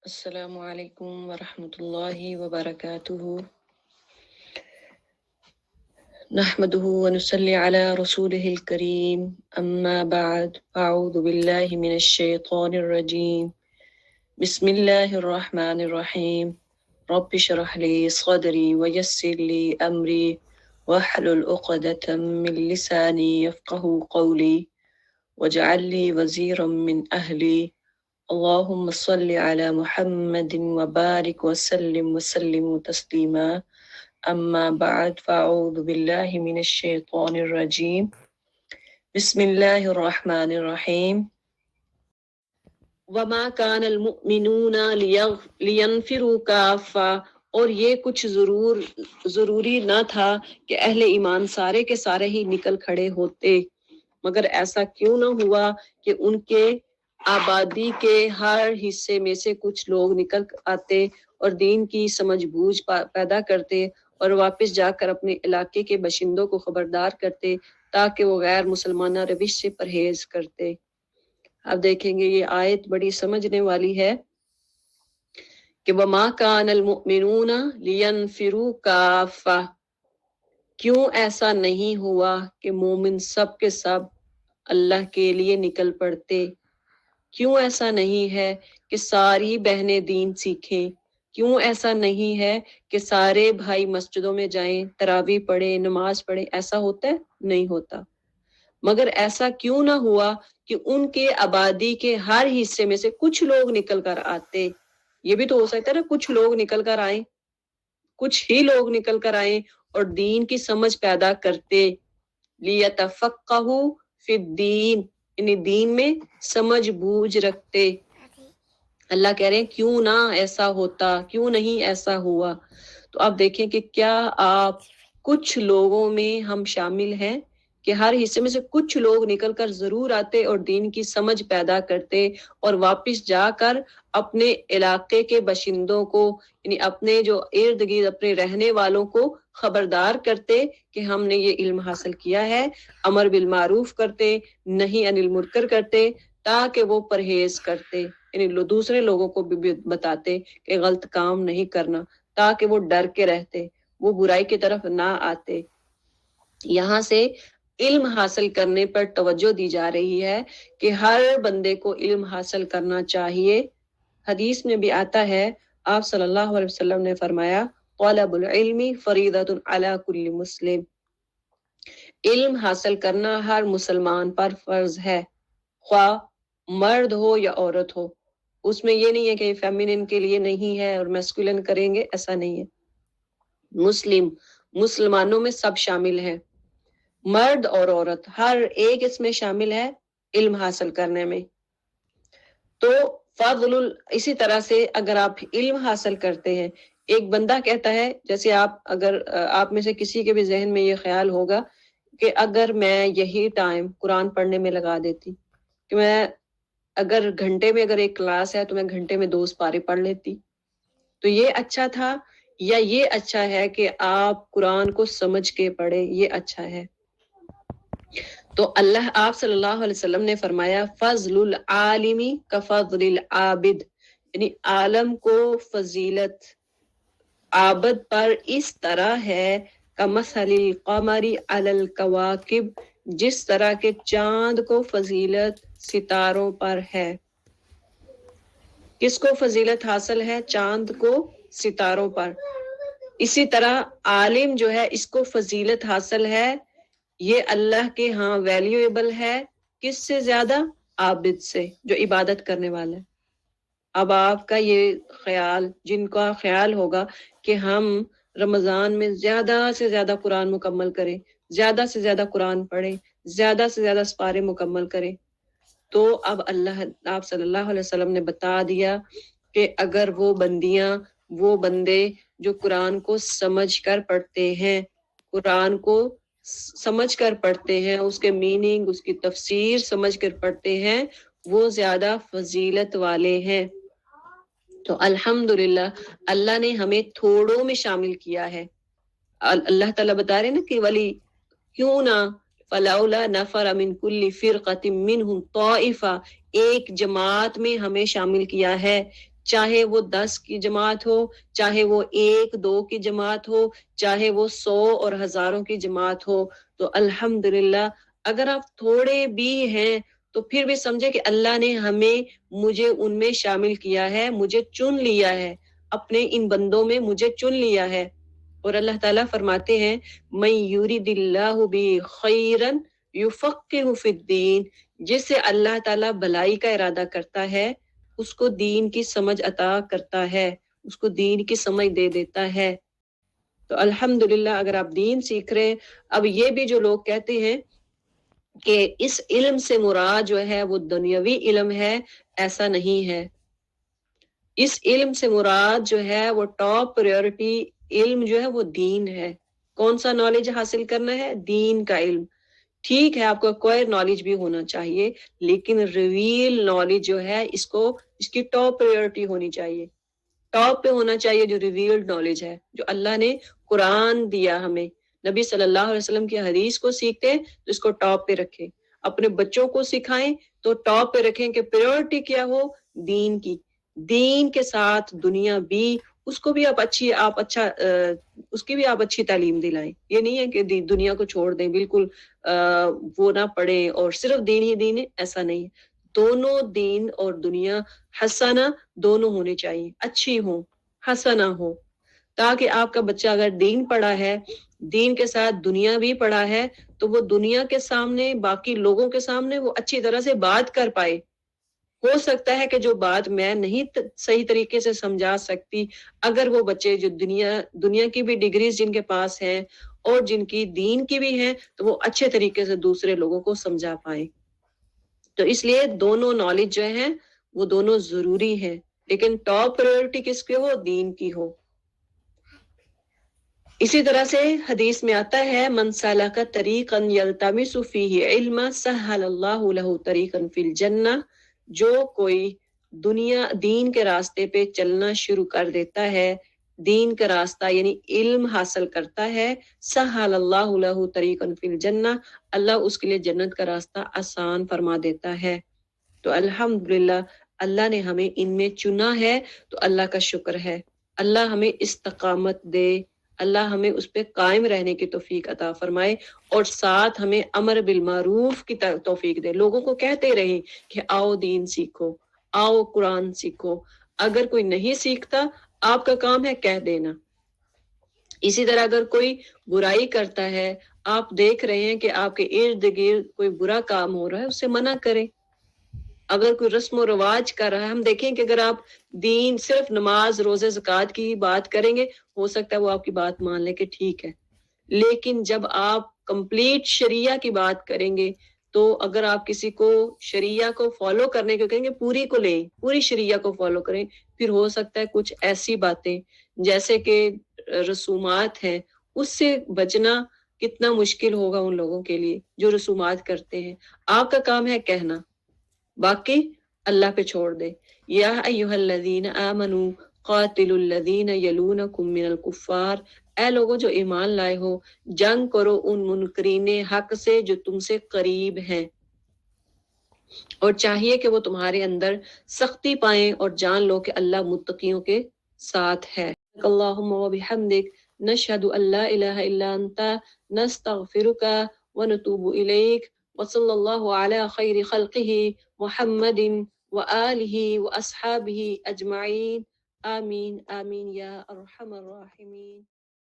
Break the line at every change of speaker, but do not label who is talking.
السلام علیکم ورحمۃ اللہ وبرکاتہ نحمده ونصلي على رسوله الكريم اما بعد اعوذ بالله من الشيطان الرجيم بسم الله الرحمن الرحيم رب اشرح لي صدري ويسر لي امري واحلل عقدة من لساني يفقهوا قولي واجعل لي وزيرا من اهلي اللهم صل على محمد وبارك وسلم تسلیما اما بعد فاعوذ باللہ من الشیطان الرجیم بسم اللہ الرحمن الرحیم وما كان المؤمنون لينفروا كافة، اور یہ کچھ ضروری نہ تھا کہ اہل ایمان سارے کے سارے ہی نکل کھڑے ہوتے، مگر ایسا کیوں نہ ہوا کہ ان کے آبادی کے ہر حصے میں سے کچھ لوگ نکل آتے اور دین کی سمجھ بوجھ پیدا کرتے اور واپس جا کر اپنے علاقے کے باشندوں کو خبردار کرتے تاکہ وہ غیر مسلمانہ روش سے پرہیز کرتے۔ اب دیکھیں گے یہ آیت بڑی سمجھنے والی ہے کہ وَمَا كَانَ الْمُؤْمِنُونَ لِيَنْفِرُوا كَافَّةً، کیوں ایسا نہیں ہوا کہ مومن سب کے سب اللہ کے لیے نکل پڑتے، کیوں ایسا نہیں ہے کہ ساری بہنیں دین سیکھیں، کیوں ایسا نہیں ہے کہ سارے بھائی مسجدوں میں جائیں، تراویح پڑھیں، نماز پڑھیں، ایسا ہوتا ہے؟ نہیں ہوتا۔ مگر ایسا کیوں نہ ہوا کہ ان کے آبادی کے ہر حصے میں سے کچھ لوگ نکل کر آتے، یہ بھی تو ہو سکتا ہے نا کچھ لوگ نکل کر آئیں، کچھ ہی لوگ نکل کر آئیں اور دین کی سمجھ پیدا کرتے، لیتفقہوا فی الدین، یعنی دین میں سمجھ بوجھ رکھتے۔ اللہ کہہ رہے ہیں کیوں نہ ایسا ہوتا، کیوں نہیں ایسا ہوا۔ تو آپ دیکھیں کہ کیا آپ کچھ لوگوں میں ہم شامل ہیں کہ ہر حصے میں سے کچھ لوگ نکل کر ضرور آتے اور دین کی سمجھ پیدا کرتے اور واپس جا کر اپنے علاقے کے باشندوں کو، یعنی اپنے جو ارد گرد اپنے رہنے والوں کو خبردار کرتے کہ ہم نے یہ علم حاصل کیا ہے، امر بالمعروف کرتے، نہیں عن المنکر کرتے تاکہ وہ پرہیز کرتے، یعنی دوسرے لوگوں کو بھی بتاتے کہ غلط کام نہیں کرنا تاکہ وہ ڈر کے رہتے، وہ برائی کی طرف نہ آتے۔ یہاں سے علم حاصل کرنے پر توجہ دی جا رہی ہے کہ ہر بندے کو علم حاصل کرنا چاہیے۔ حدیث میں بھی آتا ہے، آپ صلی اللہ علیہ وسلم نے فرمایا طلب العلم فریضۃ علی کل مسلم، علم حاصل کرنا ہر مسلمان پر فرض ہے، خواہ مرد ہو یا عورت ہو۔ اس میں یہ نہیں ہے کہ فیمینن کے لیے نہیں ہے اور میسکولن کریں گے، ایسا نہیں ہے۔ مسلمانوں میں سب شامل ہیں، مرد اور عورت ہر ایک اس میں شامل ہے علم حاصل کرنے میں۔ تو اسی طرح سے اگر آپ علم حاصل کرتے ہیں، ایک بندہ کہتا ہے، جیسے اگر آپ میں سے کسی کے بھی ذہن میں یہ خیال ہوگا کہ اگر میں یہی ٹائم قرآن پڑھنے میں لگا دیتی، کہ میں اگر گھنٹے میں اگر ایک کلاس ہے تو میں گھنٹے میں 2 پارے پڑھ لیتی، تو یہ اچھا تھا یا یہ اچھا ہے کہ آپ قرآن کو سمجھ کے پڑھے، یہ اچھا ہے؟ تو آپ صلی اللہ علیہ وسلم نے فرمایا فضل العالم کفضل العابد، یعنی عالم کو فضیلت عابد پر اس طرح ہے کمثل القمر علی الکواکب، جس طرح کے چاند کو فضیلت ستاروں پر ہے۔ کس کو فضیلت حاصل ہے؟ چاند کو، ستاروں پر۔ اسی طرح عالم جو ہے اس کو فضیلت حاصل ہے، یہ اللہ کے ہاں ویلیویبل ہے، کس سے زیادہ؟ عابد سے، جو عبادت کرنے والا ہے۔ اب آپ کا یہ خیال، جن کا خیال ہوگا کہ ہم رمضان میں زیادہ سے زیادہ قرآن مکمل کریں، زیادہ سے زیادہ قرآن پڑھیں، زیادہ سے زیادہ سپارے مکمل کریں، تو اب آپ صلی اللہ علیہ وسلم نے بتا دیا کہ اگر وہ بندے جو قرآن کو سمجھ کر پڑھتے ہیں، قرآن کو سمجھ کر پڑھتے ہیں، اس کے میننگ، اس کی تفسیر سمجھ کر پڑھتے ہیں، وہ زیادہ فضیلت والے ہیں۔ تو الحمدللہ اللہ نے ہمیں تھوڑوں میں شامل کیا ہے۔ اللہ تعالیٰ بتا رہے نا کہ ولی کیوں نہ فلولا نفر من کل فرقۃ منہم طائفہ، ایک جماعت میں ہمیں شامل کیا ہے چاہے وہ 10 کی جماعت ہو، چاہے وہ 1-2 کی جماعت ہو، چاہے وہ 100 اور ہزاروں کی جماعت ہو، تو الحمدللہ اگر آپ تھوڑے بھی ہیں تو پھر بھی سمجھے کہ اللہ نے مجھے ان میں شامل کیا ہے، مجھے چن لیا ہے، اپنے ان بندوں میں مجھے چن لیا ہے۔ اور اللہ تعالیٰ فرماتے ہیں مَن یُرِدِ اللَّهُ بِهِ خَیْرًا یُفَقِّهُ فِی الدِّین، جس سے اللہ تعالیٰ بھلائی کا ارادہ کرتا ہے اس کو دین کی سمجھ عطا کرتا ہے، اس کو دین کی سمجھ دے دیتا ہے۔ تو الحمدللہ اگر آپ دین سیکھ رہے ہیں، اب یہ بھی جو لوگ کہتے ہیں کہ اس علم سے مراد جو ہے وہ دنیاوی علم ہے، ایسا نہیں ہے۔ اس علم سے مراد جو ہے وہ ٹاپ پریورٹی علم جو ہے وہ دین ہے۔ کون سا نالج حاصل کرنا ہے؟ دین کا علم۔ ٹھیک ہے آپ کو کوئی نالج بھی ہونا چاہیے، لیکن ریویل نالج جو ہے اس کی ٹاپ پریورٹی ہونی چاہیے، ٹاپ پہ ہونا چاہیے جو ریویلڈ نالج ہے، جو اللہ نے قرآن دیا ہمیں، نبی صلی اللہ علیہ وسلم کی حدیث کو سیکھتے ہیں تو اس کو ٹاپ پہ رکھیں، اپنے بچوں کو سکھائیں تو ٹاپ پہ رکھیں کہ پریورٹی کیا ہو؟ دین کی، دین کے ساتھ دنیا بھی، اس کو بھی اس کی بھی آپ اچھی تعلیم دلائیں۔ یہ نہیں ہے کہ دنیا کو چھوڑ دیں بالکل، وہ نہ پڑھیں اور صرف دین ہی دین ہے، ایسا نہیں ہے۔ دونوں دین اور دنیا حسنہ دونوں ہونے چاہیے، اچھی ہوں، حسنہ ہو، تاکہ آپ کا بچہ اگر دین پڑھا ہے، دین کے ساتھ دنیا بھی پڑھا ہے، تو وہ دنیا کے سامنے، باقی لوگوں کے سامنے وہ اچھی طرح سے بات کر پائے۔ ہو سکتا ہے کہ جو بات میں نہیں صحیح طریقے سے سمجھا سکتی، اگر وہ بچے جو دنیا کی بھی ڈگریز جن کے پاس ہیں اور جن کی دین کی بھی ہیں، تو وہ اچھے طریقے سے دوسرے لوگوں کو سمجھا پائیں۔ تو اس لیے دونوں نالج جو ہیں وہ دونوں ضروری ہیں، لیکن ٹاپ پریورٹی کس کی ہو؟ دین کی ہو۔ اسی طرح سے حدیث میں آتا ہے من سلک طریقا یلتمس فیہ علما سہل اللہ لہ طریقا فی الجنہ، جو کوئی دین کے راستے پہ چلنا شروع کر دیتا ہے، دین کا راستہ یعنی علم حاصل کرتا ہے، سہل اللہ لہ طریقا فی الجنہ، اللہ اس کے لیے جنت کا راستہ آسان فرما دیتا ہے۔ تو الحمدللہ اللہ نے ہمیں ان میں چنا ہے، تو اللہ کا شکر ہے، اللہ ہمیں استقامت دے، اللہ ہمیں اس پہ قائم رہنے کی توفیق عطا فرمائے، اور ساتھ ہمیں امر بالمعروف کی توفیق دے، لوگوں کو کہتے رہیں کہ آؤ دین سیکھو، آؤ قرآن سیکھو۔ اگر کوئی نہیں سیکھتا، آپ کا کام ہے کہہ دینا۔ اسی طرح اگر کوئی برائی کرتا ہے، آپ دیکھ رہے ہیں کہ آپ کے ارد گرد کوئی برا کام ہو رہا ہے، اسے منع کریں۔ اگر کوئی رسم و رواج کر رہا ہے، ہم دیکھیں کہ اگر آپ دین صرف نماز روزے زکوٰۃ کی بات کریں گے، ہو سکتا ہے وہ آپ کی بات مان لے کہ ٹھیک ہے، لیکن جب آپ کمپلیٹ شریعہ کی بات کریں گے، تو اگر آپ کسی کو شریعہ کو فالو کرنے کو کہیں گے، پوری کو لیں، پوری شریعہ کو فالو کریں، پھر ہو سکتا ہے کچھ ایسی باتیں جیسے کہ رسومات ہیں، اس سے بچنا کتنا مشکل ہوگا ان لوگوں کے لیے جو رسومات کرتے ہیں۔ آپ کا کام ہے کہنا، باقی اللہ پہ چھوڑ دے۔ یا ایھا الذین آمنوا قاتلوا الذین یلونکم من الکفار، اے لوگوں جو ایمان لائے ہو، جنگ کرو ان منکرین حق سے جو تم سے قریب ہیں، اور چاہیے کہ وہ تمہارے اندر سختی پائیں، اور جان لو کہ اللہ متقیوں کے ساتھ ہے۔ اللہم وبحمدک، نشہد ان لا الہ الا انت، نستغفرک ونتوب الیک، وصلی اللہ علی خیر خلقہ محمد وآلہ واصحابہ اجمعین، آمین آمین یا ارحم الراحمین۔